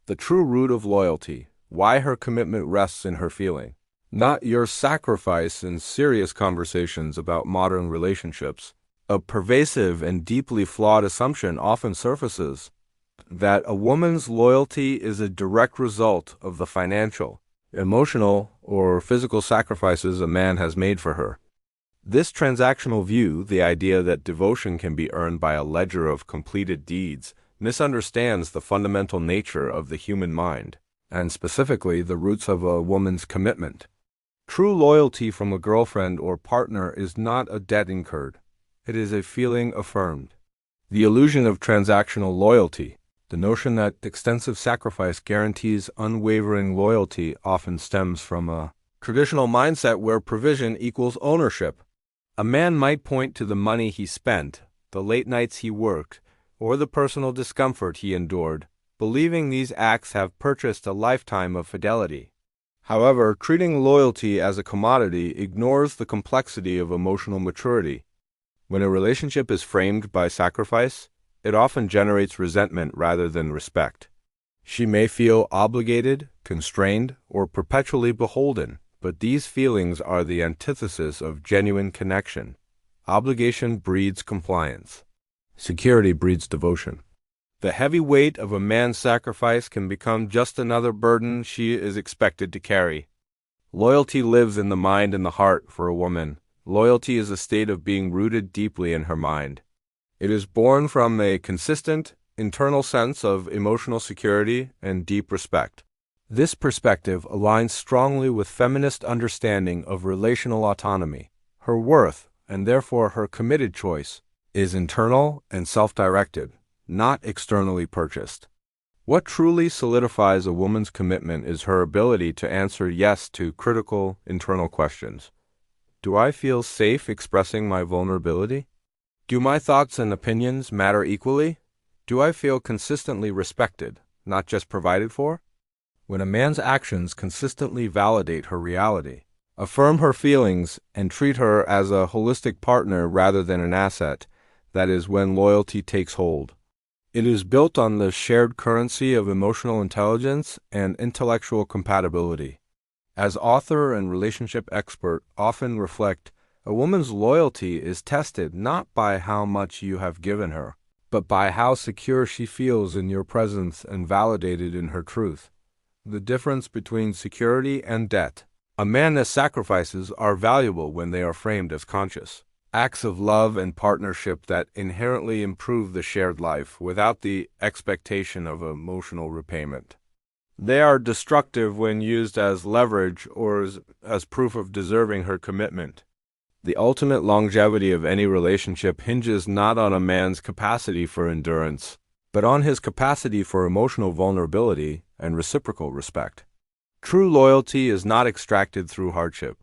The true root of loyalty, why her commitment rests in her feeling, not your sacrifice. In serious conversations about modern relationships, a pervasive and deeply flawed assumption often surfaces that a woman's loyalty is a direct result of the financial, emotional, or physical sacrifices a man has made for her. This transactional view, the idea that devotion can be earned by a ledger of completed deeds, misunderstands the fundamental nature of the human mind, and specifically the roots of a woman's commitment. True loyalty from a girlfriend or partner is not a debt incurred. It is a feeling affirmed. The illusion of transactional loyalty, the notion that extensive sacrifice guarantees unwavering loyalty, often stems from a traditional mindset where provision equals ownership. A man might point to the money he spent, the late nights he worked, or the personal discomfort he endured, believing these acts have purchased a lifetime of fidelity. However, treating loyalty as a commodity ignores the complexity of emotional maturity. When a relationship is framed by sacrifice, it often generates resentment rather than respect. She may feel obligated, constrained, or perpetually beholden, but these feelings are the antithesis of genuine connection. Obligation breeds compliance. Security breeds devotion. The heavy weight of a man's sacrifice can become just another burden she is expected to carry. Loyalty lives in the mind and the heart for a woman. Loyalty is a state of being rooted deeply in her mind. It is born from a consistent, internal sense of emotional security and deep respect. This perspective aligns strongly with feminist understanding of relational autonomy. Her worth, and therefore her committed choice, is internal and self-directed, not externally purchased. What truly solidifies a woman's commitment is her ability to answer yes to critical internal questions. Do I feel safe expressing my vulnerability? Do my thoughts and opinions matter equally? Do I feel consistently respected, not just provided for? When a man's actions consistently validate her reality, affirm her feelings, and treat her as a holistic partner rather than an asset, that is when loyalty takes hold. It is built on the shared currency of emotional intelligence and intellectual compatibility. As author and relationship expert often reflect, a woman's loyalty is tested not by how much you have given her, but by how secure she feels in your presence and validated in her truth. The difference between security and debt. A man's sacrifices are valuable when they are framed as conscious acts of love and partnership that inherently improve the shared life without the expectation of emotional repayment. They are destructive when used as leverage or as proof of deserving her commitment. The ultimate longevity of any relationship hinges not on a man's capacity for endurance, but on his capacity for emotional vulnerability and reciprocal respect. True loyalty is not extracted through hardship.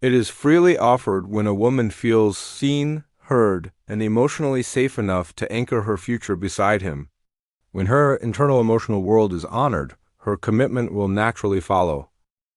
It is freely offered when a woman feels seen, heard, and emotionally safe enough to anchor her future beside him. When her internal emotional world is honored, her commitment will naturally follow.